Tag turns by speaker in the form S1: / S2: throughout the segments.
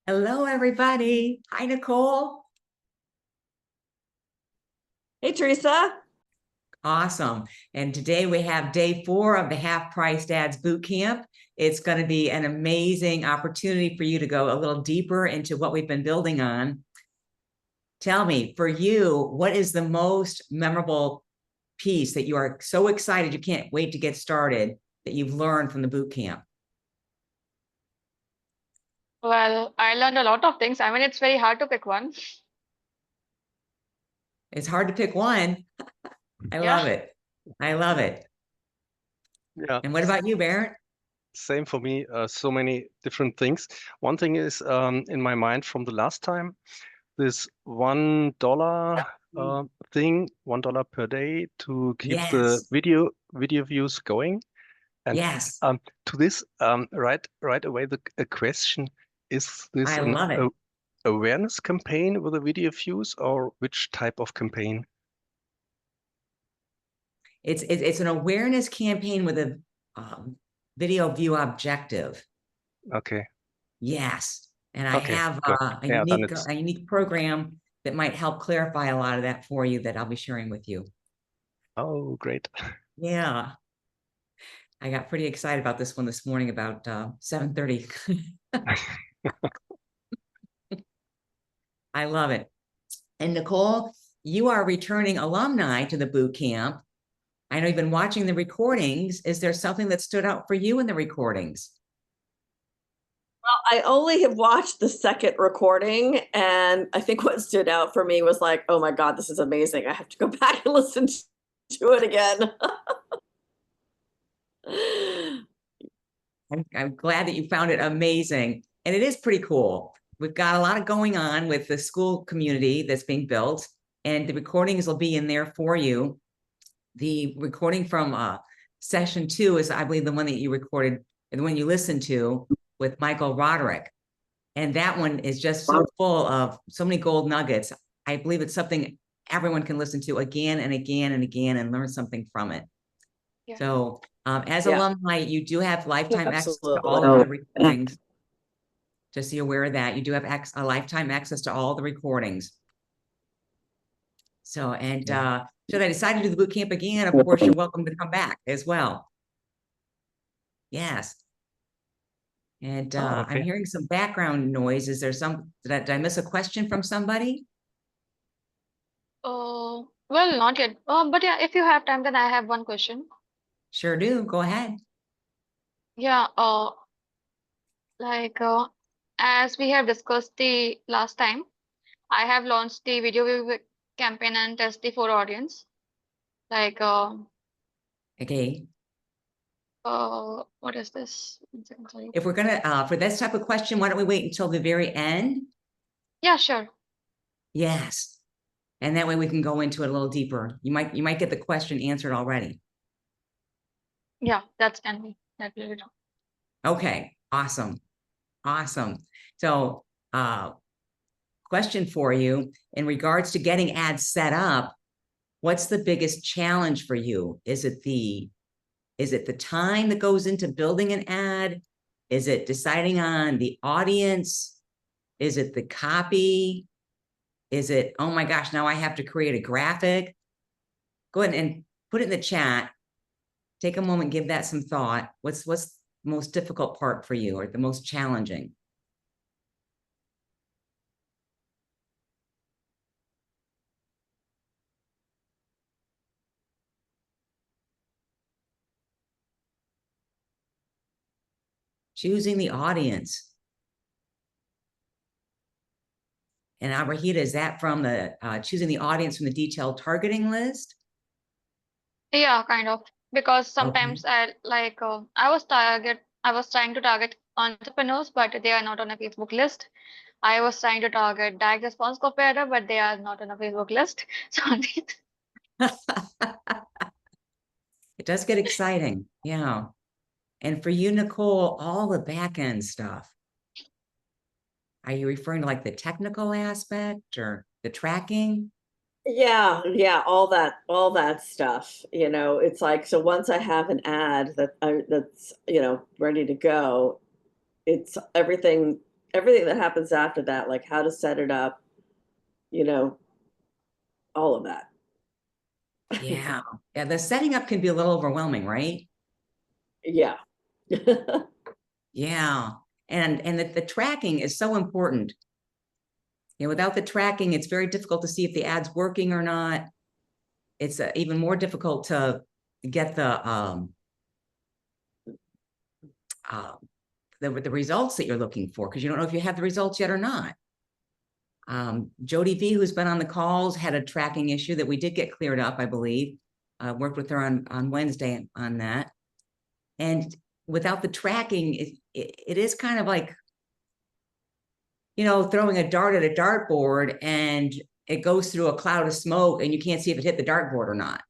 S1: Hello, everybody. Hi, Nicole.
S2: Hey, Teresa.
S1: Awesome. And today we have day 4 of the Half Priced Ads Bootcamp. It's going to be an amazing opportunity for you to go a little deeper into what we've been building on. Tell me, for you, what is the most memorable piece that you are so excited you can't wait to get started that you've learned from the bootcamp?
S3: Well, I learned a lot of things. I mean, it's very hard to pick one.
S1: It's hard to pick one. I
S3: Yeah.
S1: love it. I love it.
S4: Yeah,
S1: And what about you, Barrett?
S4: same for me. So many different things. One thing is in my mind from the last time, this $1 thing, $1 per day to keep the
S1: Yes.
S4: video views going. And
S1: Yes.
S4: to this, right away, a question: is this
S1: I
S4: an
S1: love it.
S4: awareness campaign with the video views, or which type of campaign?
S1: It's an awareness campaign with a video view objective.
S4: Okay,
S1: Yes, and I
S4: okay,
S1: have
S4: good.
S1: a
S4: Yeah, then
S1: unique
S4: it's
S1: a unique program that might help clarify a lot of that for you that I'll be sharing with you.
S4: oh great.
S1: Yeah, I got pretty excited about this one this morning about 7:30. I love it. And Nicole, you are returning alumni to the boot camp. I know you've been watching the recordings. Is there something that stood out for you in the recordings?
S2: I only have watched the second recording, and I think what stood out for me was like, oh my God, this is amazing. I have to go back and listen to it again.
S1: I'm glad that you found it amazing. And it is pretty cool. We've got a lot of going on with the school community that's being built, and the recordings will be in there for you. The recording from session 2 is, I believe, the one that you recorded and the one you listened to with Michael Roderick. And that one is just so full of so many gold nuggets. I believe it's something everyone can listen to again and again and again and learn something from it.
S3: Yeah.
S1: So as
S2: Yeah.
S1: alumni, you do have lifetime access to
S2: Absolutely.
S1: all of the recordings. Just so you're aware of that. You do have a lifetime access to all the recordings. So, and should I decide to do the boot camp again, of course, you're welcome to come back as well. Yes. And
S4: Oh,
S1: I'm
S4: okay.
S1: hearing some background noise. Is there did I miss a question from somebody?
S3: Well, not yet. But yeah, if you have time, then I have one question.
S1: Sure do. Go ahead.
S3: Yeah. Like as we have discussed the last time, I have launched the video view campaign and test the for audience. Like
S1: Okay.
S3: what is this? 1 second, sorry.
S1: If we're gonna for this type of question, why don't we wait until the very end?
S3: Yeah, sure.
S1: Yes. And that way we can go into it a little deeper. You might get the question answered already.
S3: Yeah, that will be done.
S1: Okay, awesome. Awesome. So question for you in regards to getting ads set up, what's the biggest challenge for you? Is it the time that goes into building an ad? Is it deciding on the audience? Is it the copy? Is it, oh my gosh, now I have to create a graphic? Go ahead and put it in the chat. Take a moment, give that some thought. What's the most difficult part for you or the most challenging? Choosing the audience. And Abrahita, is that from the choosing the audience from the detailed targeting list?
S3: Yeah, kind of. Because sometimes I like I was trying to target entrepreneurs, but they are not on a Facebook list. I was trying to target direct response copywriter, but they are not on a Facebook list. So
S1: It does get exciting. Yeah. And for you, Nicole, all the back end stuff. Are you referring to like the technical aspect or the tracking?
S2: Yeah, all that stuff. It's like, so once I have an ad that's ready to go, it's everything everything that happens after that, like how to set it up, you know, all of that.
S1: Yeah. Yeah. The setting up can be a little overwhelming, right?
S2: Yeah.
S1: Yeah. And the tracking is so important. You know, without the tracking, it's very difficult to see if the ad's working or not. It's even more difficult to get the results that you're looking for, because you don't know if you have the results yet or not. Jody V, who's been on the calls, had a tracking issue that we did get cleared up, I believe. Worked with her on Wednesday on that. And without the tracking, it is kind of like, you know, throwing a dart at a dartboard and it goes through a cloud of smoke and you can't see if it hit the dartboard or not.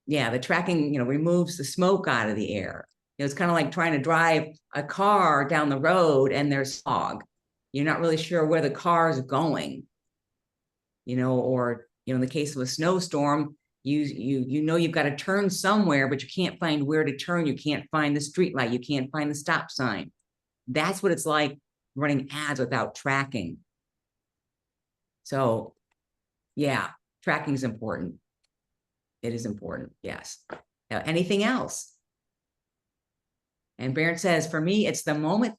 S1: Yeah, the tracking, you know, removes the smoke out of the air. You know, it's kind of like trying to drive a car down the road and there's fog. You're not really sure where the car is going, you know, or, you know, in the case of a snowstorm, you know you've got to turn somewhere, but you can't find where to turn. You can't find the street light. You can't find the stop sign. That's what it's like running ads without tracking. So, yeah, tracking is important. It is important, yes. Now, anything else? And Barrett says, for me, it's the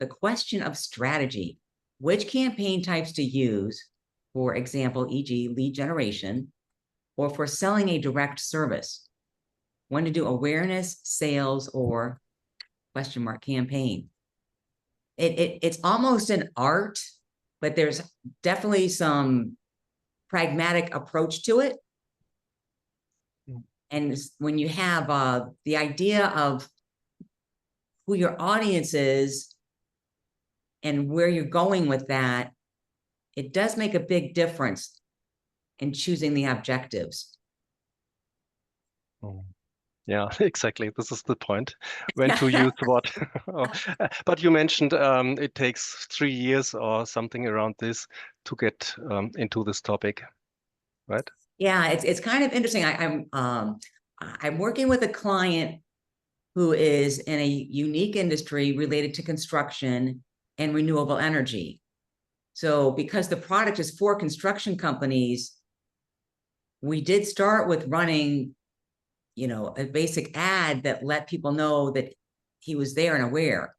S1: question of strategy. Which campaign types to use, for example, e.g. lead generation, or for selling a direct service? When to do awareness, sales, or question mark campaign. It's almost an art, but there's definitely some pragmatic approach to it. And when you have the idea of who your audience is and where you're going with that, it does make a big difference in choosing the objectives.
S4: Yeah, exactly. This is the point. When to use what. But you mentioned it takes 3 years or something around this to get into this topic, right?
S1: Yeah, it's kind of interesting. I'm working with a client who is in a unique industry related to construction and renewable energy. So because the product is for construction companies, we did start with running, you know, a basic ad that let people know that he was there and aware.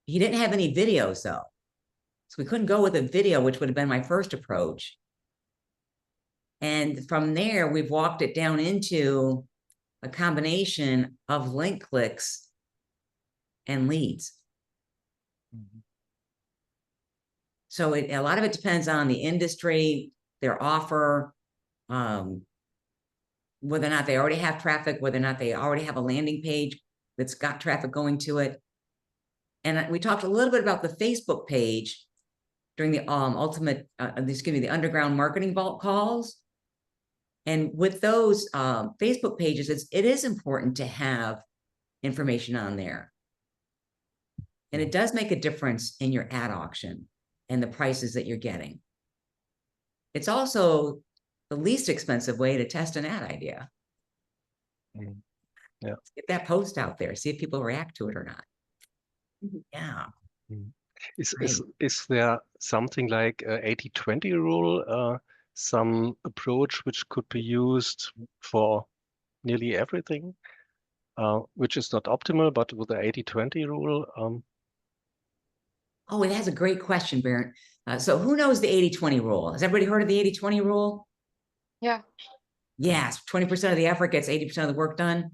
S1: He didn't have any videos though. So we couldn't go with a video, which would have been my first approach. And from there, we've walked it down into a combination of link clicks and leads. So a lot of it depends on the industry, their offer, whether or not they already have traffic, whether or not they already have a landing page that's got traffic going to it. And we talked a little bit about the Facebook page during the the underground marketing vault calls. And with those Facebook pages, it is important to have information on there. And it does make a difference in your ad auction and the prices that you're getting. It's also the least expensive way to test an ad idea.
S4: Yeah.
S1: Let's get that post out there, see if people react to it or not. Yeah.
S4: Is there something like a 80-20 rule, some approach which could be used for nearly everything, which is not optimal, but with the 80-20 rule?
S1: Oh, it has a great question, Barrett. So who knows the 80-20 rule? Has everybody heard of the 80-20 rule?
S3: Yeah.
S1: Yes, 20% of the effort gets 80% of the work done.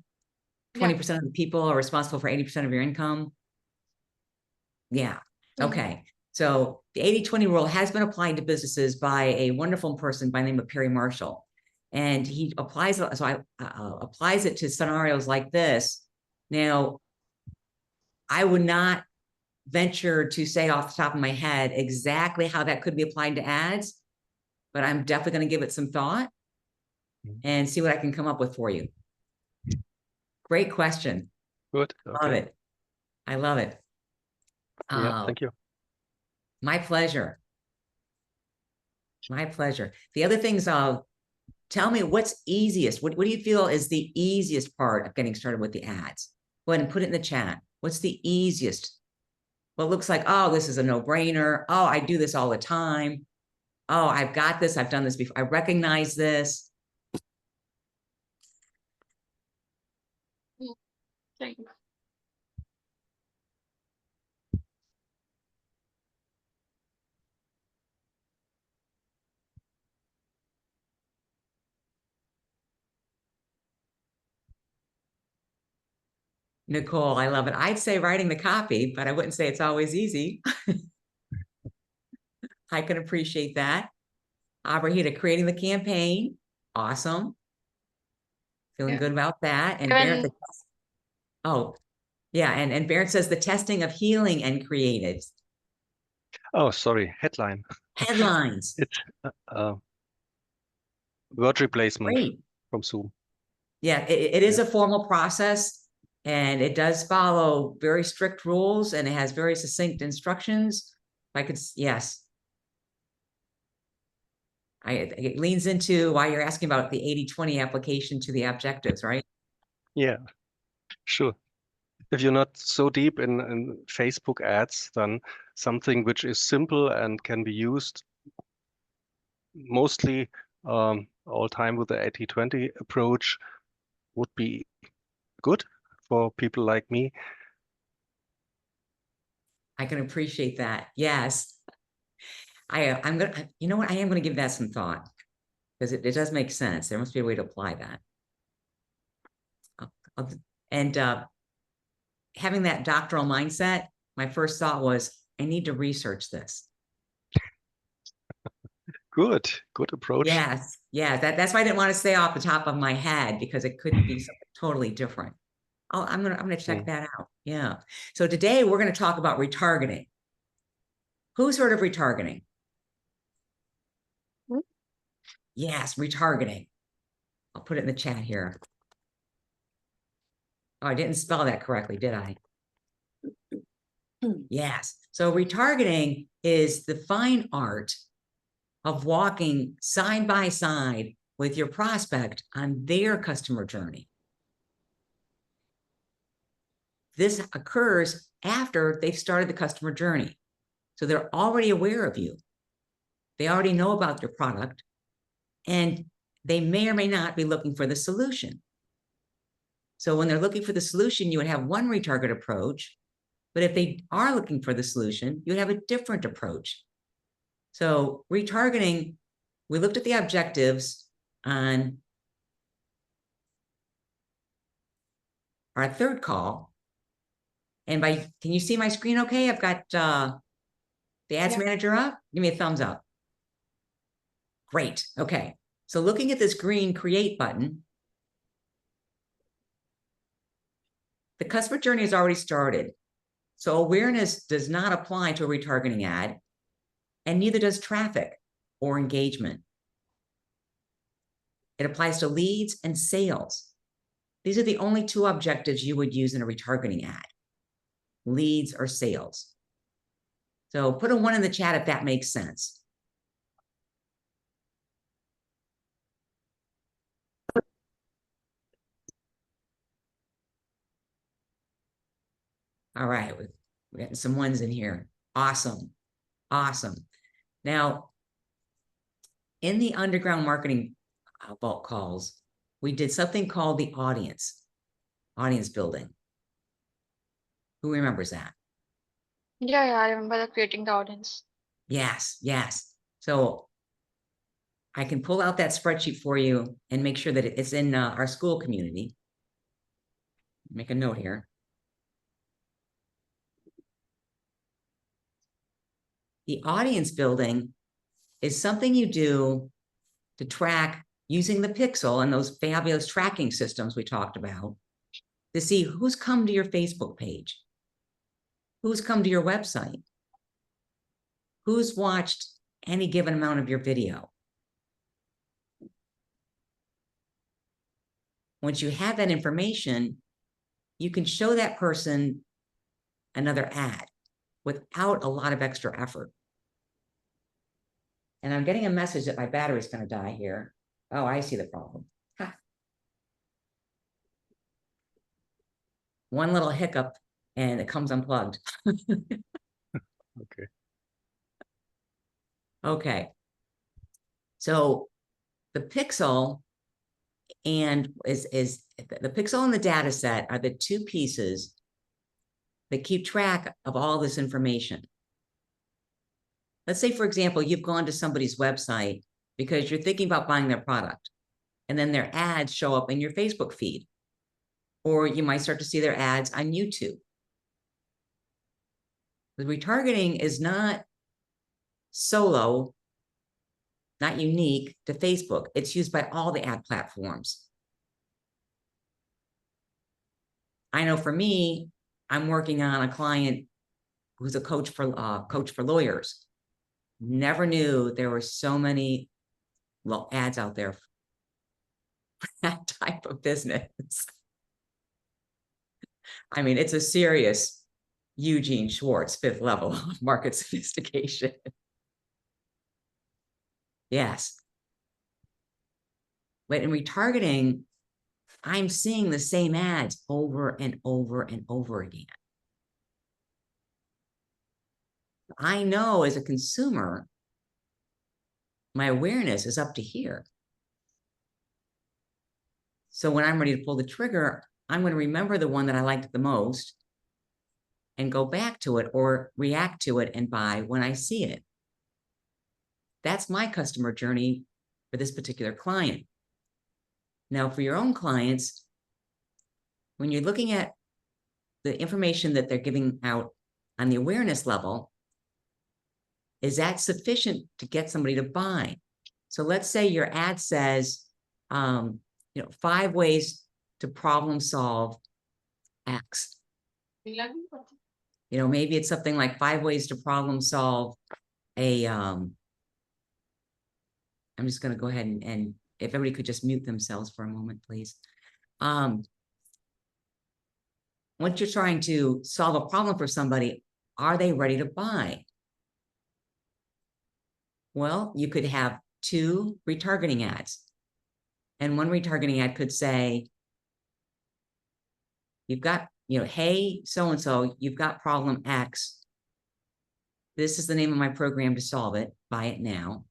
S1: 20% of the people are responsible for 80% of your income. Yeah. Okay. So the 80-20 rule has been applied to businesses by a wonderful person by the name of Perry Marshall. And he applies it, applies it to scenarios like this. Now, I would not venture to say off the top of my head exactly how that could be applied to ads, but I'm definitely going to give it some thought and see what I can come up with for you. Great question.
S4: Good.
S1: Love it. I love it.
S4: Yeah, thank you.
S1: My pleasure. My pleasure. The other things, tell me what's easiest. What do you feel is the easiest part of getting started with the ads? Go ahead and put it in the chat. What's the easiest what looks like, oh, this is a no-brainer. Oh, I do this all the time. Oh, I've got this. I've done this before. I recognize this.
S3: Thanks.
S1: Nicole, I love it. I'd say writing the copy, but I wouldn't say it's always easy. I can appreciate that. Abrahita, creating the campaign. Awesome. Feeling
S3: Yeah.
S1: good about that. And
S3: Even
S1: Barrett, oh, yeah. And Barrett says the testing of healing and creatives.
S4: Oh, sorry, headline.
S1: Headlines.
S4: It's word replacement
S1: Great.
S4: from Zoom.
S1: Yeah, it is a formal process, and it does follow very strict rules, and it has very succinct instructions. I could, yes. It leans into why you're asking about the 80-20 application to the objectives, right?
S4: Yeah, sure. If you're not so deep in Facebook ads, then something which is simple and can be used mostly all time with the 80-20 approach would be good for people like me.
S1: I can appreciate that. Yes. I'm gonna, you know what? I am gonna give that some thought because it does make sense. There must be a way to apply that. And having that doctoral mindset, my first thought was, I need to research this.
S4: Good approach.
S1: Yes, yeah. That's why I didn't want to say off the top of my head because it could be something totally different. I'm gonna check that out. Yeah. So today we're gonna talk about retargeting. Who's heard of retargeting? Yes, retargeting. I'll put it in the chat here. Oh, I didn't spell that correctly, did I? Yes. So retargeting is the fine art of walking side by side with your prospect on their customer journey. This occurs after they've started the customer journey. So they're already aware of you. They already know about your product, and they may or may not be looking for the solution. So when they're looking for the solution, you would have one retarget approach, but if they are looking for the solution, you would have a different approach. So retargeting, we looked at the objectives on our third call. And can you see my screen okay? I've got the ads manager up. Give me a thumbs up. Great. Okay. So looking at this green create button, the customer journey has already started. So awareness does not apply to a retargeting ad, and neither does traffic or engagement. It applies to leads and sales. These are the only two objectives you would use in a retargeting ad, leads or sales. So put a 1 in the chat if that makes sense. All right, we're getting some 1s in here. Awesome. Awesome. Now, in the underground marketing bulk calls, we did something called the audience building. Who remembers that?
S3: yeah, I remember the creating the audience.
S1: Yes, yes. So I can pull out that spreadsheet for you and make sure that it's in our school community. Make a note here. The audience building is something you do to track using the pixel and those fabulous tracking systems we talked about to see who's come to your Facebook page, who's come to your website, who's watched any given amount of your video. Once you have that information, you can show that person another ad without a lot of extra effort. And I'm getting a message that my battery's going to die here. Oh, I see the problem. Ha. One little hiccup and it comes unplugged.
S4: Okay.
S1: Okay. So the pixel and is the pixel and the data set are the two pieces that keep track of all this information. Let's say, for example, you've gone to somebody's website because you're thinking about buying their product, and then their ads show up in your Facebook feed, or you might start to see their ads on YouTube. The retargeting is not solo, not unique to Facebook. It's used by all the ad platforms. I know for me, I'm working on a client who's a coach for lawyers. Never knew there were so many ads out there for that type of business. I mean, it's a serious Eugene Schwartz fifth level of market sophistication. Yes. But in retargeting, I'm seeing the same ads over and over and over again. I know as a consumer, my awareness is up to here. So when I'm ready to pull the trigger, I'm going to remember the one that I liked the most and go back to it or react to it and buy when I see it. That's my customer journey for this particular client. Now, for your own clients, when you're looking at the information that they're giving out on the awareness level, is that sufficient to get somebody to buy? So let's say your ad says, 5 ways to problem solve X. Maybe it's something like 5 ways to problem solve a, I'm just going to go ahead and if everybody could just mute themselves for a moment, please. Once you're trying to solve a problem for somebody, are they ready to buy? Well, you could have 2 retargeting ads. And one retargeting ad could say, you've got, hey, so-and-so, you've got problem X. This is the name of my program to solve it. Buy it now.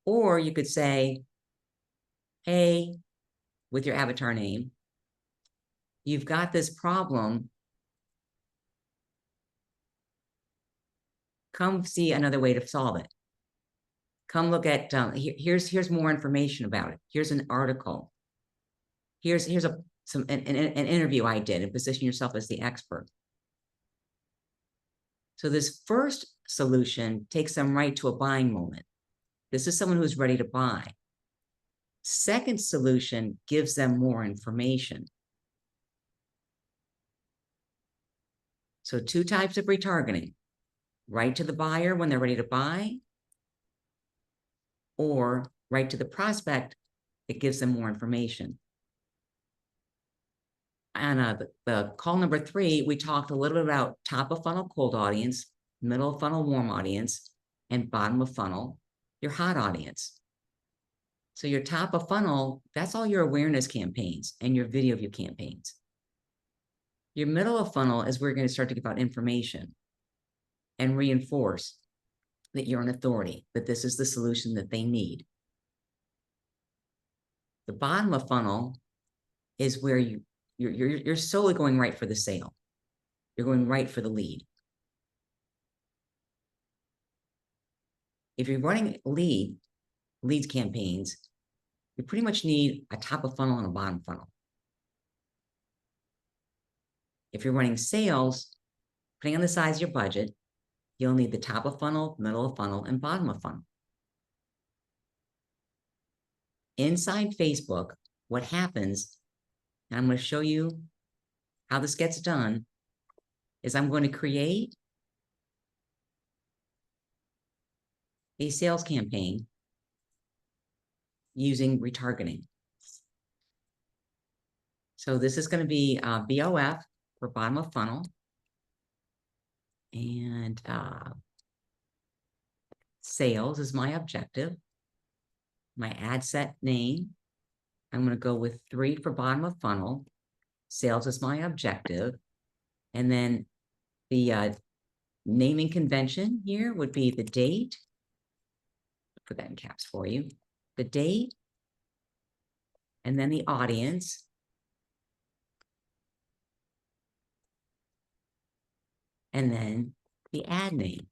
S1: Or you could say, hey, with your avatar name, you've got this problem. Come see another way to solve it. Come look at, here's more information about it. Here's an article. Here's an interview I did, and position yourself as the expert. So this first solution takes them right to a buying moment. This is someone who's ready to buy. Second solution gives them more information. So 2 types of retargeting: right to the buyer when they're ready to buy, or right to the prospect, it gives them more information. And the call number 3, we talked a little bit about top of funnel cold audience, middle of funnel warm audience, and bottom of funnel, your hot audience. So your top of funnel, that's all your awareness campaigns and your video view campaigns. Your middle of funnel is where you're going to start to give out information and reinforce that you're an authority, that this is the solution that they need. The bottom of funnel is where you're solely going right for the sale. You're going right for the lead. If you're running leads campaigns, you pretty much need a top of funnel and a bottom funnel. If you're running sales, depending on the size of your budget, you'll need the top of funnel, middle of funnel, and bottom of funnel. Inside Facebook, what happens, and I'm going to show you how this gets done, is I'm going to create a sales campaign using retargeting. So this is going to be BOF for bottom of funnel. And sales is my objective. My ad set name, I'm going to go with 3 for bottom of funnel. Sales is my objective. And then the naming convention here would be the date. Put that in caps for you. The date, and then the audience. And then the ad name.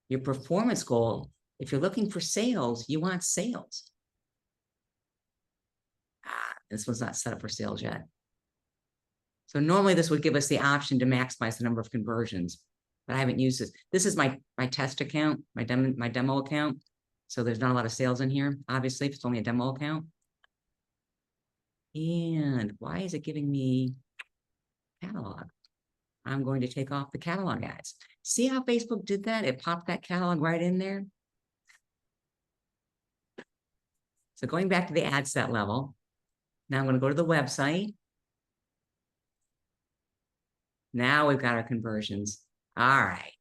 S1: Your performance goal, if you're looking for sales, you want sales. This was not set up for sales yet. So normally this would give us the option to maximize the number of conversions, but I haven't used this. This is my test account, my demo account. So there's not a lot of sales in here, obviously, if it's only a demo account. And why is it giving me catalog? I'm going to take off the catalog ads. See how Facebook did that? It popped that catalog right in there. So going back to the ad set level, now I'm going to go to the website. Now we've got our conversions. All right.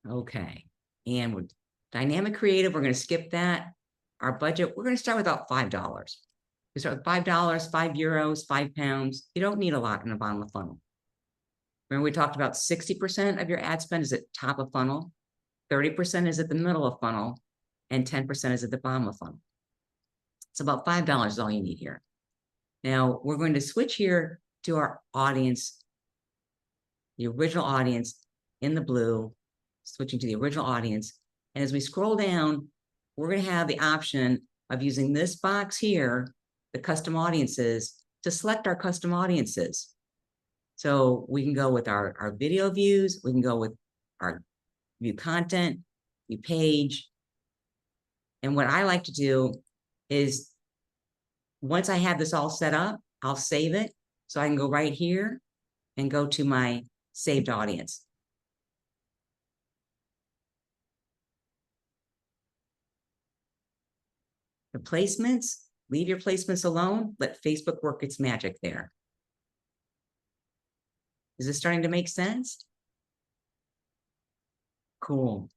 S1: Okay. And with dynamic creative, we're going to skip that. Our budget, we're going to start with about $5. We start with $5, €5, £5. You don't need a lot in the bottom of the funnel. Remember, we talked about 60% of your ad spend is at top of funnel, 30% is at the middle of funnel, and 10% is at the bottom of funnel. It's about $5 is all you need here. Now we're going to switch here to our audience, the original audience in the blue, switching to the original audience. And as we scroll down, we're going to have the option of using this box here, the custom audiences, to select our custom audiences. So we can go with our video views, we can go with our view content, view page. And what I like to do is once I have this all set up, I'll save it. So I can go right here and go to my saved audience. The placements, leave your placements alone. Let Facebook work its magic there. Is this starting to make sense? Cool.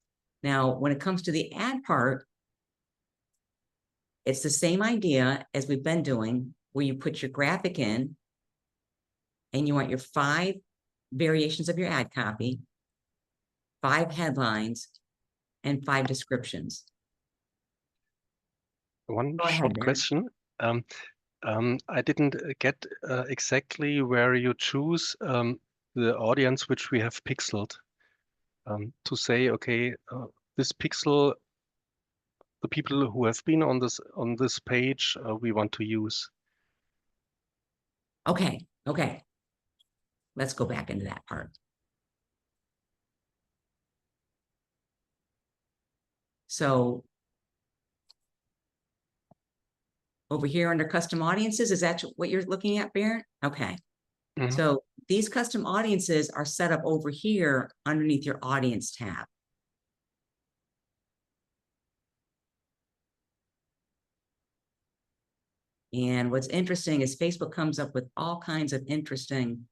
S1: Now, when it comes to the ad part, it's the same idea as we've been doing, where you put your graphic in and you want your 5 variations of your ad copy, 5 headlines, and 5 descriptions.
S4: One
S1: Go ahead,
S4: short
S1: Dan.
S4: question. I didn't get exactly where you choose the audience which we have pixeled to say, okay, this pixel, the people who have been on this page, we want to use.
S1: Okay. Let's go back into that part. So over here under custom audiences, is that what you're looking at, Barrett? Okay.
S4: Mhm.
S1: So these custom audiences are set up over here underneath your audience tab. And what's interesting is Facebook comes up with all kinds of interesting,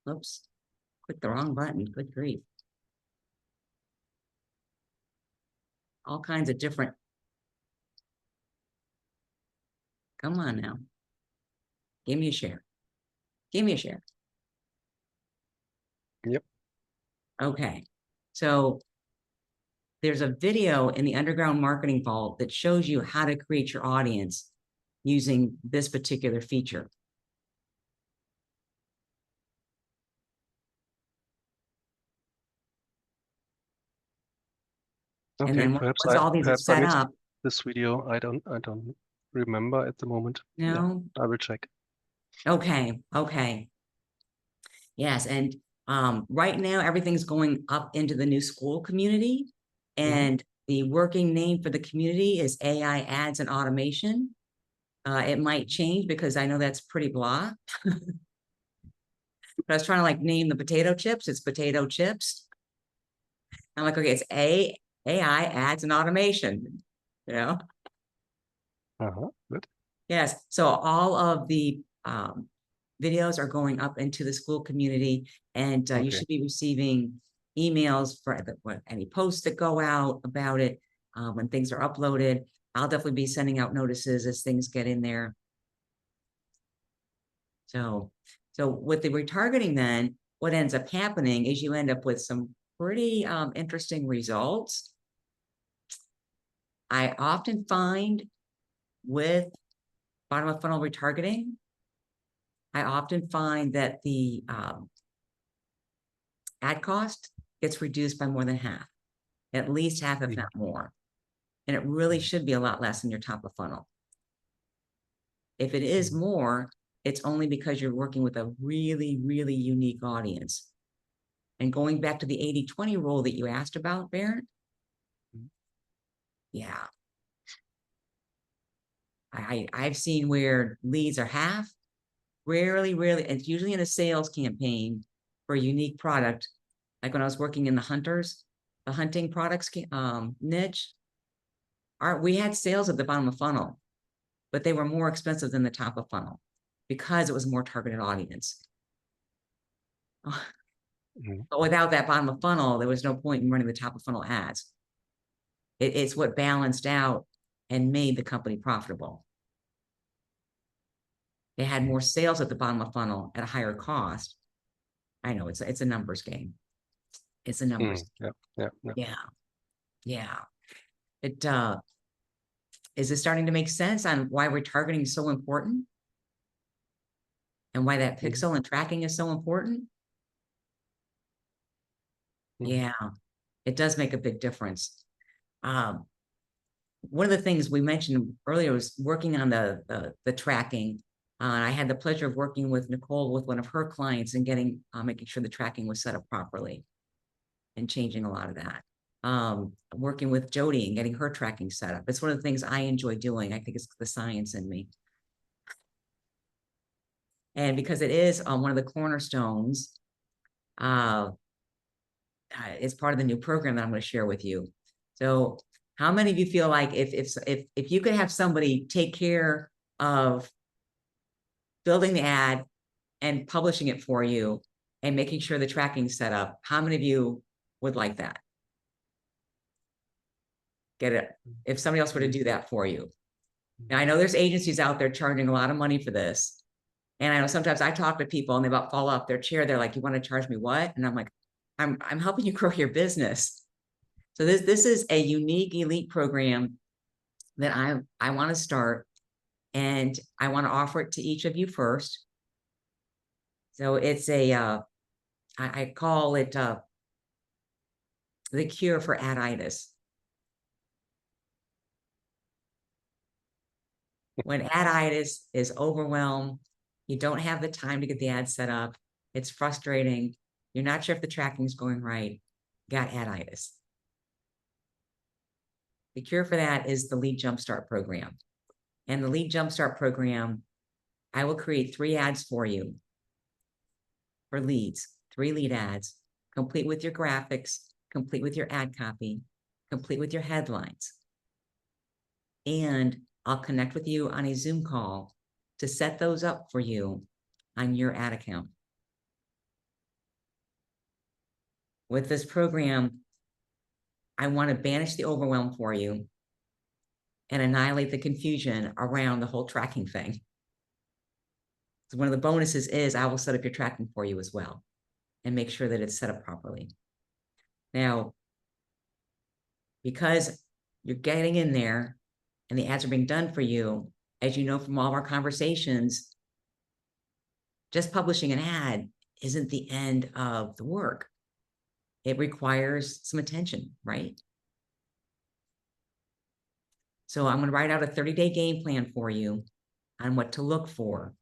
S1: oops, clicked the wrong button, good grief. All kinds of different, come on now. Give me a share. Give me a share.
S4: Yep.
S1: Okay, so there's a video in the Underground Marketing Vault that shows you how to create your audience using this particular feature.
S4: Okay,
S1: And then
S4: perhaps
S1: once all these are set
S4: missed
S1: up,
S4: this video. I don't remember at the moment.
S1: no,
S4: Yeah, I will check.
S1: okay. Yes, and right now everything's going up into the new school community, and the working name for the community is AI Ads and Automation. It might change because I know that's pretty blah. But I was trying to like name the potato chips. It's potato chips. I'm like, okay, it's AI Ads and Automation, you know?
S4: Good.
S1: Yes, so all of the videos are going up into the school community, and you
S4: Okay.
S1: should be receiving emails for any posts that go out about it when things are uploaded. I'll definitely be sending out notices as things get in there. So with the retargeting, then what ends up happening is you end up with some pretty interesting results. I often find with bottom of funnel retargeting, I often find that the ad cost gets reduced by more than half, at least half, if not more. And it really should be a lot less in your top of funnel. If it is more, it's only because you're working with a really, really unique audience. And going back to the 80-20 rule that you asked about, Barrett, yeah. I've seen where leads are half, rarely, it's usually in a sales campaign for a unique product. Like when I was working in the hunting products niche, we had sales at the bottom of funnel, but they were more expensive than the top of funnel because it was a more targeted audience. But without that bottom of funnel, there was no point in running the top of funnel ads. It's what balanced out and made the company profitable. They had more sales at the bottom of funnel at a higher cost. I know it's a numbers game. It's a numbers. Yeah. It is this starting to make sense on why retargeting is so important? And why that pixel and tracking is so important? Yeah, it does make a big difference. One of the things we mentioned earlier was working on the tracking. I had the pleasure of working with Nicole with one of her clients and getting making sure the tracking was set up properly and changing a lot of that. Working with Jody and getting her tracking set up. It's one of the things I enjoy doing. I think it's the science in me. And because it is one of the cornerstones, it's part of the new program that I'm going to share with you. So how many of you feel like if you could have somebody take care of building the ad and publishing it for you and making sure the tracking's set up, how many of you would like that? Get it? If somebody else were to do that for you. Now, I know there's agencies out there charging a lot of money for this. And I know sometimes I talk to people and they about fall off their chair. They're like, you want to charge me what? And I'm like, I'm helping you grow your business. So this is a unique elite program that I want to start, and I want to offer it to each of you first. So it's I call it the cure for aditis. When aditis is overwhelmed, you don't have the time to get the ad set up. It's frustrating. You're not sure if the tracking is going right. Got aditis. The cure for that is the Lead Jumpstart program. And the Lead Jumpstart program, I will create 3 ads for you for leads, 3 lead ads, complete with your graphics, complete with your ad copy, complete with your headlines. And I'll connect with you on a Zoom call to set those up for you on your ad account. With this program, I want to banish the overwhelm for you and annihilate the confusion around the whole tracking thing. So one of the bonuses is I will set up your tracking for you as well and make sure that it's set up properly. Now, because you're getting in there and the ads are being done for you, as you know from all of our conversations, just publishing an ad isn't the end of the work. It requires some attention, right? So I'm going to write out a 30-day game plan for you on what to look for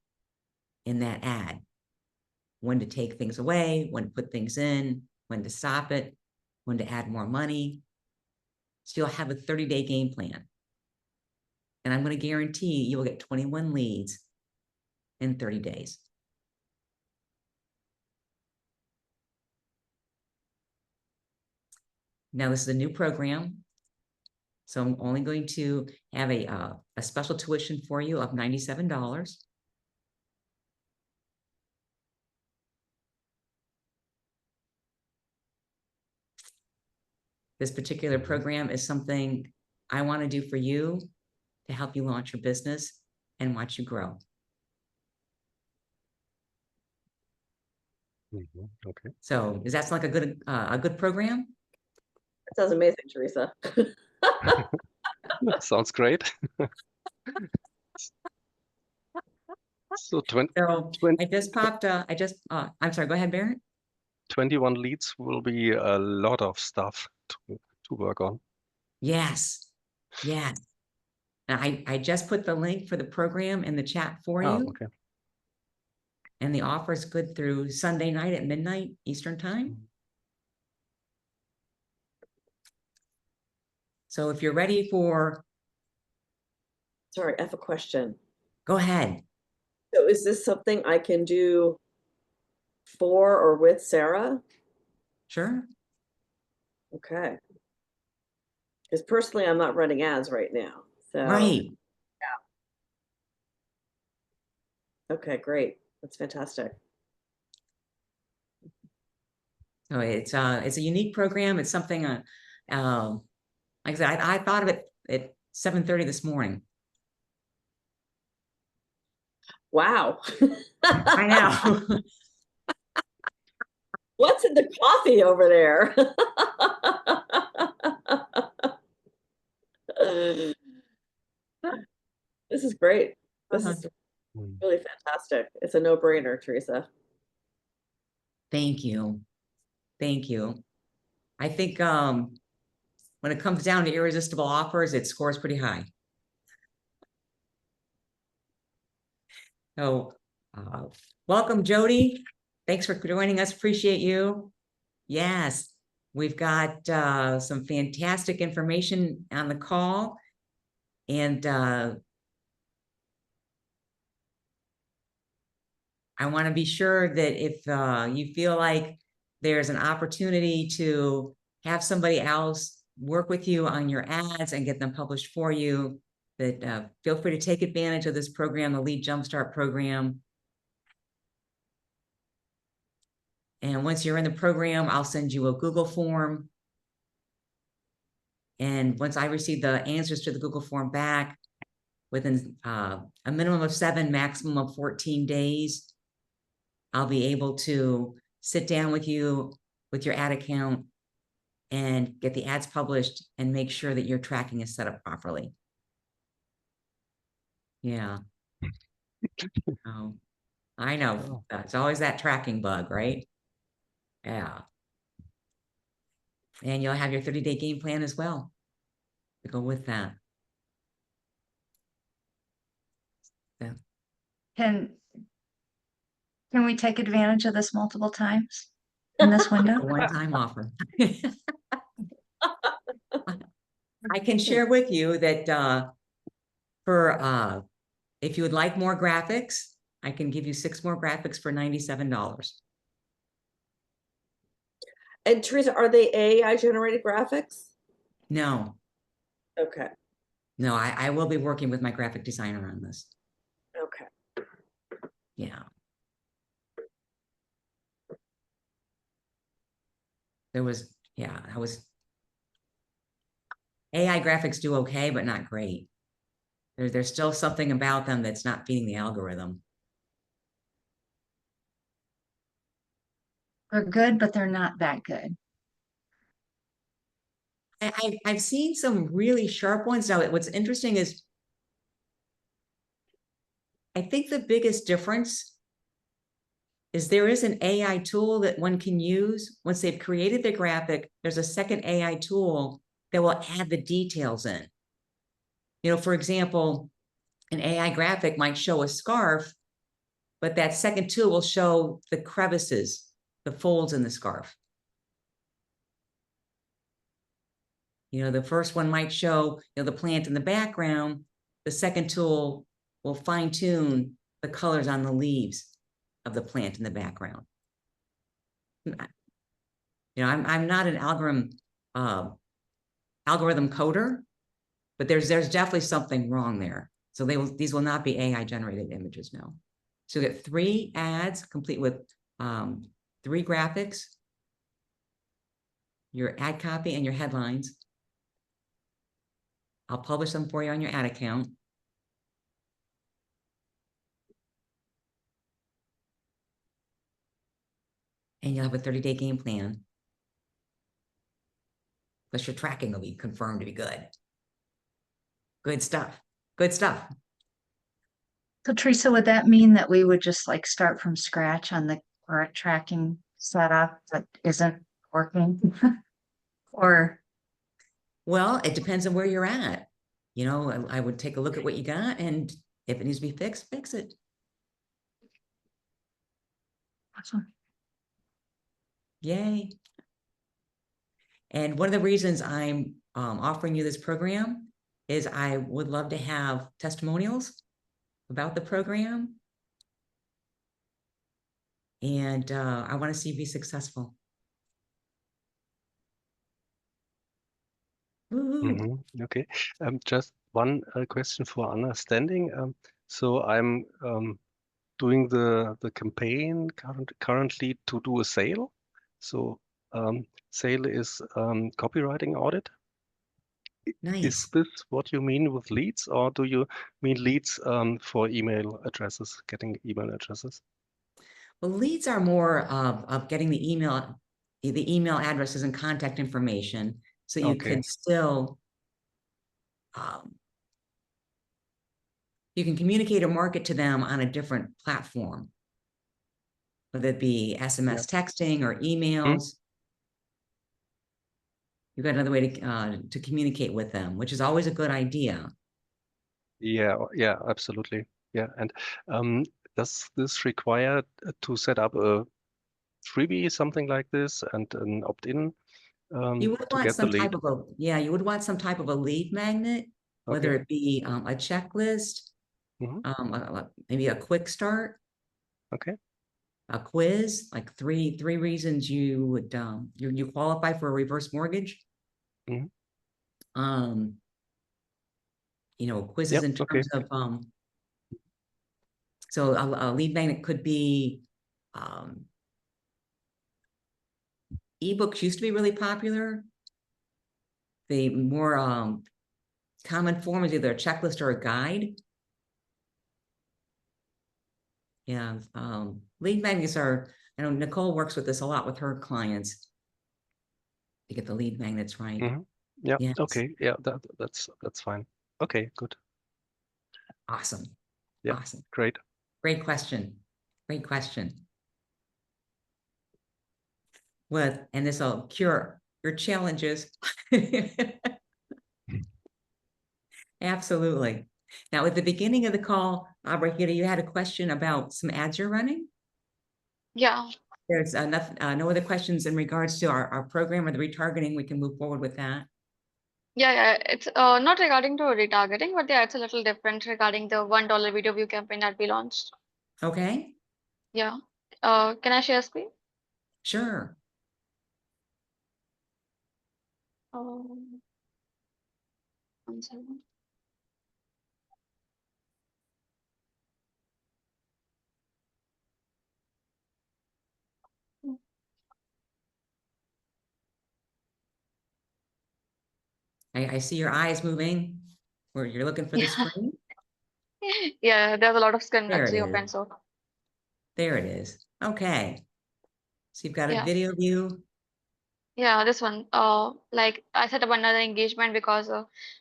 S1: in that ad. When to take things away, when to put things in, when to stop it, when to add more money. So you'll have a 30-day game plan. And I'm going to guarantee you will get 21 leads in 30 days. Now, this is a new program. So I'm only going to have a special tuition for you of $97. this particular program is something I want to do for you to help you launch your business and watch you grow.
S4: Okay.
S1: So does that sound like a good program?
S2: That sounds amazing, Teresa.
S4: Sounds great. So
S1: So I just popped, I'm sorry, go ahead, Barrett.
S4: 21 leads will be a lot of stuff to work on.
S1: Yes, yes. And I just put the link for the program in the chat for you.
S4: Okay.
S1: And the offer is good through Sunday night at midnight Eastern time. So if you're ready for,
S2: Sorry, I have a question.
S1: go ahead.
S2: So is this something I can do for or with Sarah?
S1: Sure.
S2: Okay. Because personally, I'm not running ads right now. So
S1: Right.
S2: okay, great. That's fantastic.
S1: So it's a unique program. It's something, like I said, I thought of it at 7:30 this morning.
S2: Wow.
S1: I know.
S2: What's in the coffee over there? This is great. This is really fantastic. It's a no-brainer, Teresa.
S1: Thank you. Thank you. I think when it comes down to irresistible offers, it scores pretty high. So welcome, Jody. Thanks for joining us. Appreciate you. Yes, we've got some fantastic information on the call. And I want to be sure that if you feel like there's an opportunity to have somebody else work with you on your ads and get them published for you, that feel free to take advantage of this program, the Lead Jumpstart program. And once you're in the program, I'll send you a Google form. And once I receive the answers to the Google form back, within a minimum of 7, maximum of 14 days, I'll be able to sit down with you with your ad account and get the ads published and make sure that your tracking is set up properly. Yeah. Oh, I know. It's always that tracking bug, right? Yeah. And you'll have your 30-day game plan as well to go with that. Yeah.
S5: Can we take advantage of this multiple times in this
S1: A
S5: window?
S1: one-time offer. I can share with you that if you would like more graphics, I can give you 6 more graphics for $97.
S2: And Teresa, are they AI generated graphics?
S1: No,
S2: Okay.
S1: no, I will be working with my graphic designer on this.
S2: Okay.
S1: Yeah. There was, yeah, AI graphics do okay, but not great. There's still something about them that's not feeding the algorithm.
S5: They're good, but they're not that good.
S1: I've seen some really sharp ones. Now, what's interesting is I think the biggest difference is there is an AI tool that one can use. Once they've created the graphic, there's a second AI tool that will add the details in. You know, for example, an AI graphic might show a scarf, but that second tool will show the crevices, the folds in the scarf. You know, the first one might show, you know, the plant in the background. The second tool will fine tune the colors on the leaves of the plant in the background. You know, I'm not an algorithm coder, but there's definitely something wrong there. So these will not be AI generated images now. So you get 3 ads complete with 3 graphics. your ad copy and your headlines. I'll publish them for you on your ad account. And you'll have a 30-day game plan. Plus your tracking will be confirmed to be good. Good stuff. Good stuff.
S5: So Teresa, would that mean that we would just like start from scratch on the current tracking setup that isn't working? Or
S1: Well, it depends on where you're at. You know, I would take a look at what you got, and if it needs to be fixed, fix it.
S5: awesome.
S1: Yay. And one of the reasons I'm offering you this program is I would love to have testimonials about the program. And I want to see you be successful. Woo-hoo.
S4: Okay. Just one question for understanding. So I'm doing the campaign currently to do a sale. So sale is copywriting audit. Is
S1: Nice.
S4: this what you mean with leads, or do you mean leads for email addresses, getting email addresses?
S1: Well, leads are more of getting the email addresses and contact information, so you
S4: Okay.
S1: can still you can communicate or market to them on a different platform, whether it be SMS texting or emails. You've got another way to communicate with them, which is always a good idea.
S4: Yeah, yeah, absolutely. Yeah, and does this require to set up a freebie, something like this, and an opt-in
S1: You would
S4: to
S1: want
S4: get the
S1: some
S4: lead?
S1: type of you would want some type of a lead magnet, whether
S4: Okay.
S1: it be a checklist, maybe a quick start,
S4: Okay.
S1: a quiz, like three reasons you would you qualify for a reverse mortgage.
S4: Mhm.
S1: You know, quizzes
S4: Yep.
S1: in
S4: Okay.
S1: terms of so a lead magnet could be ebooks used to be really popular. The more common form is either a checklist or a guide. Yeah, lead magnets are, I know Nicole works with this a lot with her clients to get the lead magnets right.
S4: Yeah.
S1: Yes.
S4: Okay. Yeah. That's fine. Okay. Good.
S1: Awesome.
S4: Yeah.
S1: Awesome.
S4: Great.
S1: Great question. Great question. Well, and this will cure your challenges. Absolutely. Now, at the beginning of the call, Brigida, you had a question about some ads you're running.
S3: Yeah.
S1: There's enough, no other questions in regards to our program or the retargeting. We can move forward with that.
S3: Yeah, it's not regarding to retargeting, but yeah, it's a little different regarding the $1 video view campaign that we launched.
S1: Okay,
S3: Yeah. Can I share screen?
S1: sure.
S3: Um, 1 second.
S1: I see your eyes moving where you're looking for the screen.
S3: Yeah, there's a lot of screen
S1: There it
S3: actually
S1: is.
S3: open, so
S1: There it is. Okay. So you've got a
S3: yeah.
S1: video view.
S3: Yeah, this one. Like I set up another engagement because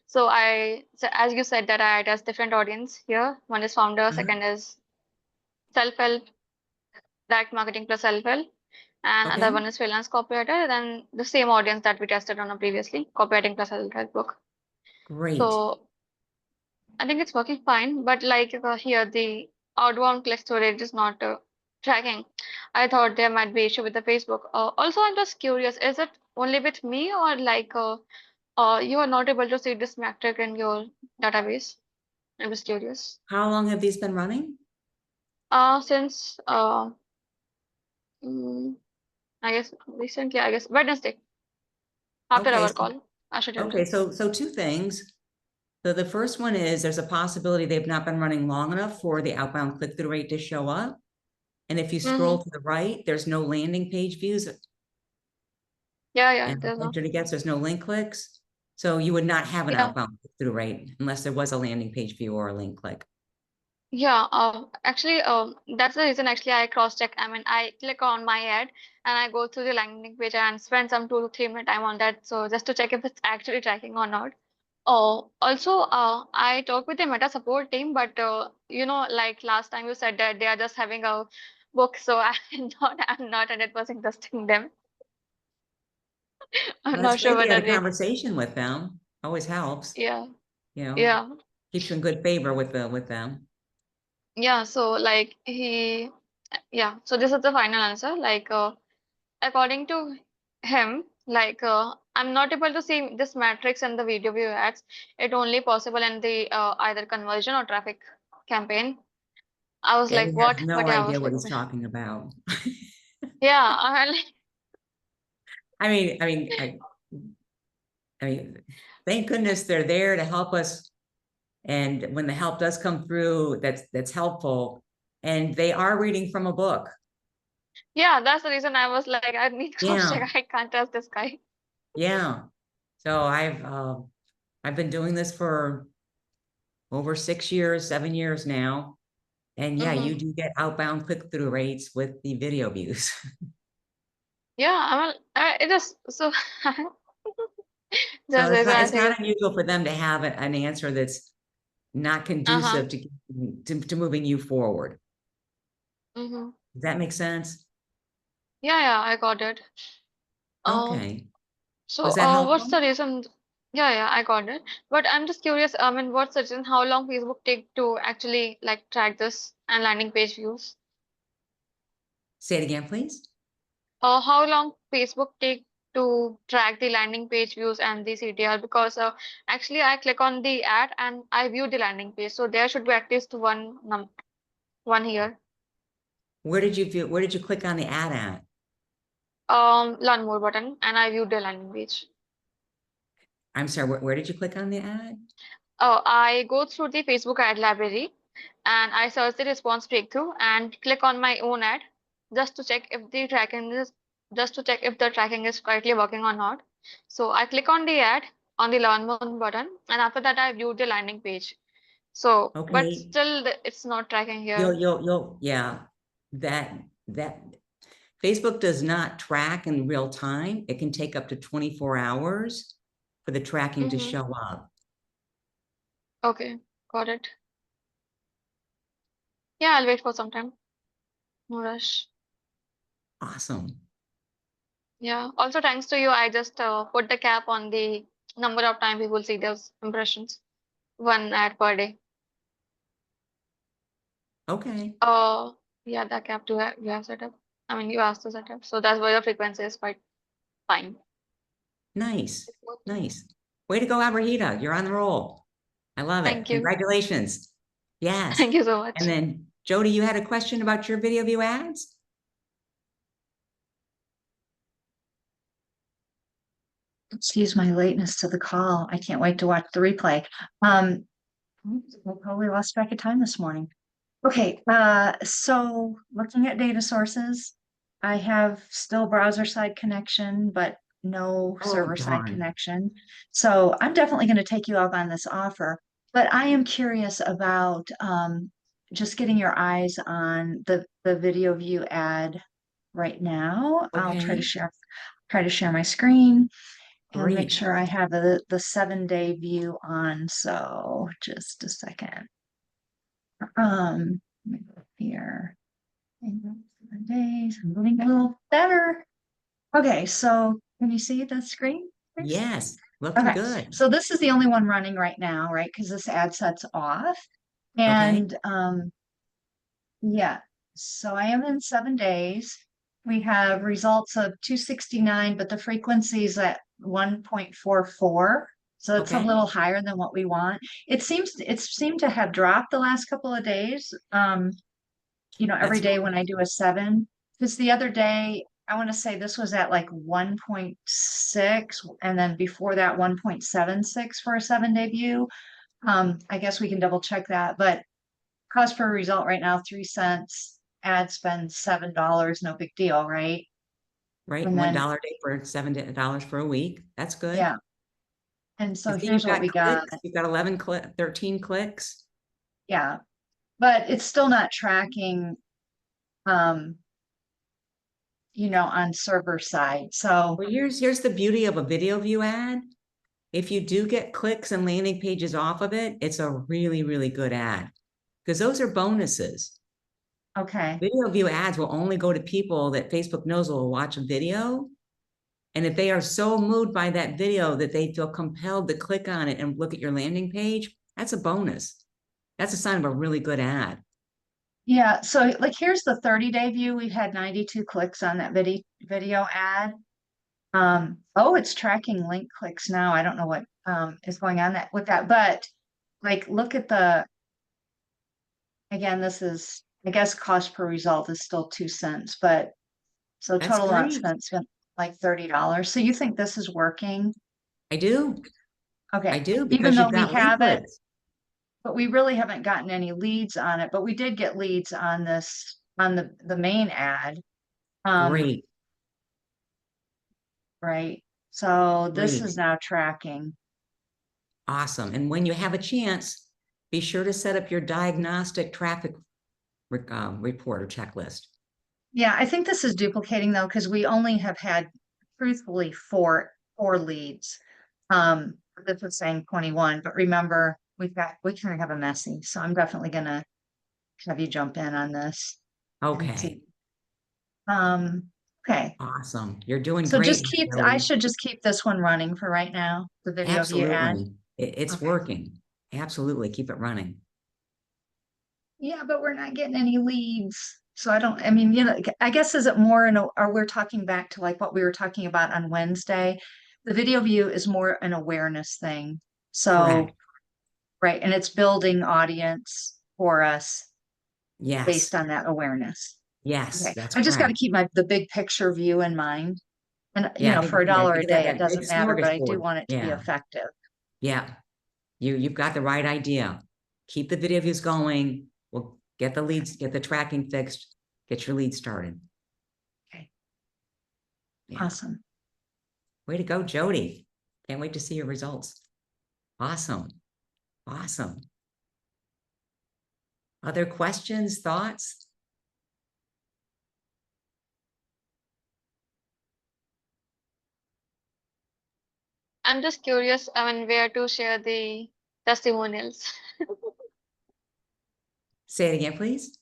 S3: so as you said that I address different audience here. One is founder, second is self-help, direct marketing plus self-help, and
S1: Okay,
S3: other one is freelance copywriter. Then the same audience that we tested on a previously, copywriting plus self-help book.
S1: great.
S3: So I think it's working fine, but like here the outbound click through rate is not tracking. I thought there might be issue with the Facebook. Also, I'm just curious, is it only with me or like you are not able to see this metric in your database? I'm just curious.
S1: How long have these been running?
S3: Since mm, I guess recently, I guess Wednesday after
S1: Okay,
S3: our call, I should tell
S1: okay,
S3: you.
S1: so two things. So the first one is there's a possibility they've not been running long enough for the outbound click-through rate to show up. And if you scroll
S3: Mm-hmm.
S1: to the right, there's no landing page views.
S3: Yeah,
S1: And
S3: there's no.
S1: to guess, there's no link clicks. So you would not have an
S3: Yeah.
S1: outbound click-through rate unless there was a landing page view or a link click.
S3: Yeah, actually, that's the reason actually I cross-check. I mean, I click on my ad and I go through the landing page and spend some 2 to 3 minute time on that. So just to check if it's actually tracking or not. Oh, also, I talked with the Meta support team, but like last time you said that they are just having a book, so I'm not 100% trusting them. I'm
S1: Well,
S3: not
S1: that's
S3: sure
S1: great that you
S3: whether
S1: had a
S3: they,
S1: conversation with them. Always helps,
S3: yeah,
S1: you know,
S3: yeah,
S1: keeps you in good favor with them.
S3: yeah. So like yeah. So this is the final answer. Like, according to him, like I'm not able to see this matrix in the video view ads. It only possible in the either conversion or traffic campaign. I was
S1: Yeah,
S3: like,
S1: he has
S3: what?
S1: no
S3: But yeah, I
S1: idea
S3: was
S1: what
S3: like,
S1: he's
S3: okay.
S1: talking about.
S3: Yeah, I like,
S1: I mean, thank goodness they're there to help us. And when the help does come through, that's helpful. And they are reading from a book.
S3: yeah, that's the reason I was like, I need cross
S1: Yeah,
S3: check. I can't trust this guy.
S1: yeah. So I've been doing this for over 6 years, 7 years now. And yeah, you
S3: Mm-hmm.
S1: do get outbound click-through rates with the video views.
S3: Yeah, I mean, it is so.
S1: So
S3: That's the reason I
S1: it's
S3: think
S1: not
S3: it's,
S1: unusual for them to have an answer that's not
S3: uh-huh.
S1: conducive to moving you forward.
S3: Mm-hmm.
S1: Does that make sense?
S3: Yeah, I got it. Um,
S1: Okay.
S3: so
S1: Was that
S3: what's
S1: helpful?
S3: the reason? Yeah, I got it. But I'm just curious, I mean, what's the reason? How long Facebook take to actually like track this and landing page views?
S1: Say it again, please.
S3: How long Facebook take to track the landing page views and the CTR? Because actually I click on the ad and I view the landing page, so there should be at least one here.
S1: Where did you click on the ad at?
S3: Learn more button, and I viewed the landing page.
S1: I'm sorry, where did you click on the ad?
S3: I go through the Facebook ad library and I search the response breakthrough and click on my own ad just to check if the tracking is just to check if the tracking is correctly working or not. So I click on the ad on the learn more button, and after that I view the landing page. So, but
S1: Okay,
S3: still it's not tracking here.
S1: yeah, that Facebook does not track in real time. It can take up to 24 hours for the tracking to
S3: Mm-hmm.
S1: show up.
S3: Okay, got it. Yeah, I'll wait for some time. No rush.
S1: Awesome.
S3: Yeah. Also, thanks to you, I just put the cap on the number of time people see those impressions. One ad per day.
S1: Okay,
S3: Uh, yeah, that cap too you have set up. I mean, you asked to set up, so that's why the frequency is quite fine.
S1: nice, nice. Way to go, Abrahita. You're on the roll. I love it.
S3: Thank you.
S1: Congratulations. Yes.
S3: Thank you so
S1: And
S3: much.
S1: then Jody, you had a question about your video view ads?
S5: Excuse my lateness to the call. I can't wait to watch the replay. I probably lost track of time this morning. Okay, so looking at data sources, I have still browser side connection, but no
S1: Oh,
S5: server side
S1: darn.
S5: connection. So I'm definitely going to take you up on this offer, but I am curious about just getting your eyes on the video view ad right now. I'll
S1: Okay,
S5: try to share my screen and make
S1: great.
S5: sure I have the 7 day view on. So just a second. Let me go here. 7 days. I'm moving a little better. Okay, so can you see the screen?
S1: Yes, looking
S5: Okay,
S1: good.
S5: so this is the only one running right now, right? Because this ad set's off.
S1: Okay,
S5: And yeah, so I am in 7 days. We have results of 269, but the frequency is at 1.44. So it's a
S1: okay.
S5: little higher than what we want. It seemed to have dropped the last couple of days. Every
S1: That's
S5: day
S1: fine.
S5: when I do a 7, because the other day, I want to say this was at like 1.6, and then before that 1.76 for a 7 day view. I guess we can double check that, but cost per result right now, 3 cents, ad spend $7, no big deal, right?
S1: right?
S5: And then-
S1: $1 a day for $7 for a week. That's good.
S5: Yeah. And so
S1: I see
S5: here's what we got.
S1: You've got 13 clicks.
S5: Yeah, but it's still not tracking, you know, on server side. So
S1: Well, here's the beauty of a video view ad. If you do get clicks and landing pages off of it, it's a really, really good ad because those are bonuses.
S5: okay,
S1: Video view ads will only go to people that Facebook knows will watch a video. And if they are so moved by that video that they feel compelled to click on it and look at your landing page, that's a bonus. That's a sign of a really good ad.
S5: yeah. So like, here's the 30-day view. We had 92 clicks on that video ad. Oh, it's tracking link clicks now. I don't know what is going on with that, but like, look at again, this is, I guess, cost per result is still 2 cents, but so
S1: That's
S5: total amount
S1: great.
S5: spent like $30. So you think this is working?
S1: I do.
S5: Okay.
S1: I do,
S5: Even
S1: because
S5: though
S1: you've
S5: we
S1: got link
S5: have it,
S1: clicks.
S5: but we really haven't gotten any leads on it, but we did get leads on this, on the main ad.
S1: Great,
S5: Right. So this
S1: great.
S5: is now tracking.
S1: Awesome. And when you have a chance, be sure to set up your diagnostic traffic report or checklist.
S5: Yeah, I think this is duplicating though, because we only have had truthfully four leads. This was saying 21, but remember, we kind of have a messy, so I'm definitely gonna have you jump in on this. and
S1: Okay,
S5: see. Okay.
S1: awesome. You're doing
S5: So
S1: great.
S5: just I
S1: Jody.
S5: should just keep this one running for right now, the video view ad.
S1: Absolutely. It's
S5: Okay.
S1: working. Absolutely. Keep it running.
S5: Yeah, but we're not getting any leads. So I mean, you know, I guess is it more or we're talking back to like what we were talking about on Wednesday. The video view is more an awareness thing. So,
S1: Correct.
S5: right, and it's building audience for us
S1: Yes.
S5: based on that awareness.
S1: Yes,
S5: Okay.
S1: that's
S5: I just got to
S1: correct.
S5: keep the big picture view in mind. And you
S1: Yeah, I
S5: know,
S1: think
S5: for
S1: you
S5: $1 a
S1: could have
S5: day,
S1: that
S5: it
S1: big
S5: doesn't matter, but I do
S1: smorgasbord.
S5: want it to be
S1: Yeah.
S5: effective.
S1: Yeah. You've got the right idea. Keep the video views going. We'll get the leads, get the tracking fixed, get your lead started.
S5: Okay.
S1: Yeah.
S5: Awesome.
S1: Way to go, Jody. Can't wait to see your results. Awesome. Awesome. Other questions, thoughts?
S3: I'm just curious, I mean, where to share the testimonials.
S1: Say it again, please.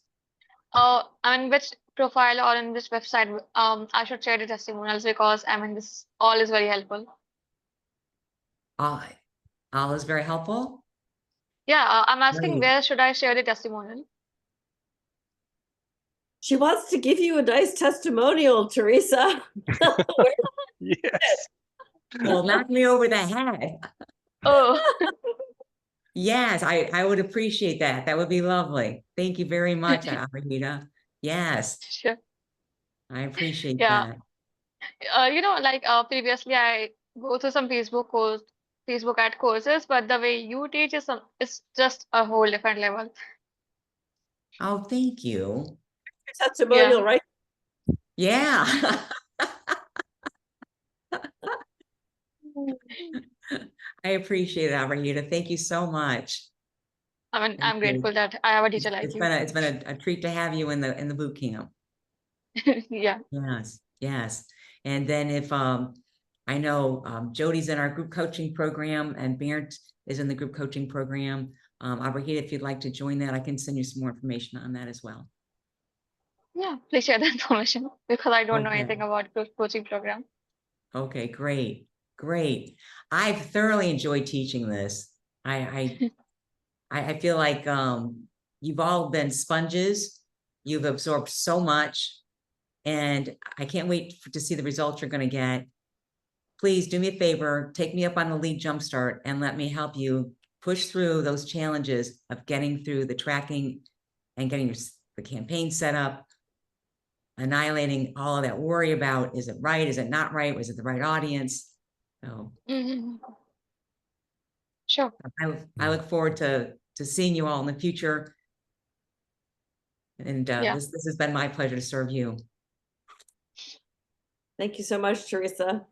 S3: I mean, which profile or in which website I should share the testimonials, because I mean, this all is very helpful.
S1: All is very helpful.
S3: Yeah, I'm asking
S1: Great.
S3: where should I share the testimonial?
S2: She wants to give you a nice testimonial, Teresa.
S4: Yes.
S1: Well, knock me over the head.
S3: Oh,
S1: Yes, I would appreciate that. That would be lovely. Thank you very much, Arita. Yes,
S3: sure.
S1: I appreciate
S3: Yeah.
S1: that.
S3: You know, like previously I go through some Facebook ad courses, but the way you teach is just a whole different level.
S1: Oh, thank you.
S2: Testimonial,
S3: Yeah.
S2: right?
S1: Yeah. I appreciate it, Arita. Thank you so much.
S3: I mean,
S1: Thank
S3: I'm
S1: you.
S3: grateful that I have a teacher like
S1: It's
S3: you.
S1: been a treat to have you in the boot camp.
S3: Yeah.
S1: Yes, yes. And then if I know Jody's in our group coaching program and Bernd is in the group coaching program. Arita, if you'd like to join that, I can send you some more information on that as well.
S3: Yeah, please share the information because I don't know
S1: Okay.
S3: anything about group coaching program.
S1: Okay, great, great. I've thoroughly enjoyed teaching this. I feel like you've all been sponges. You've absorbed so much, and I can't wait to see the results you're going to get. Please do me a favor, take me up on the lead jumpstart and let me help you push through those challenges of getting through the tracking and getting the campaign set up, annihilating all of that worry about, is it right? Is it not right? Was it the right audience? So
S3: Sure.
S1: I look forward to seeing you all in the future. And
S3: Yeah.
S1: this has been my pleasure to serve you.
S2: Thank you so much, Teresa.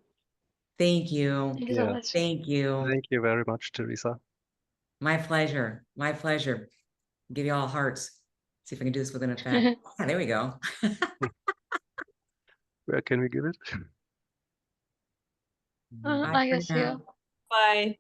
S1: Thank you.
S3: Thank you so
S4: Yeah.
S3: much.
S1: Thank you.
S4: Thank you very much, Teresa.
S1: My pleasure. My pleasure. Give you all hearts. See if I can do this with an effect. Yeah, there we go.
S4: Where can we give it?
S1: Bye
S3: I
S1: for
S3: guess
S1: now.
S3: yeah.
S2: Bye.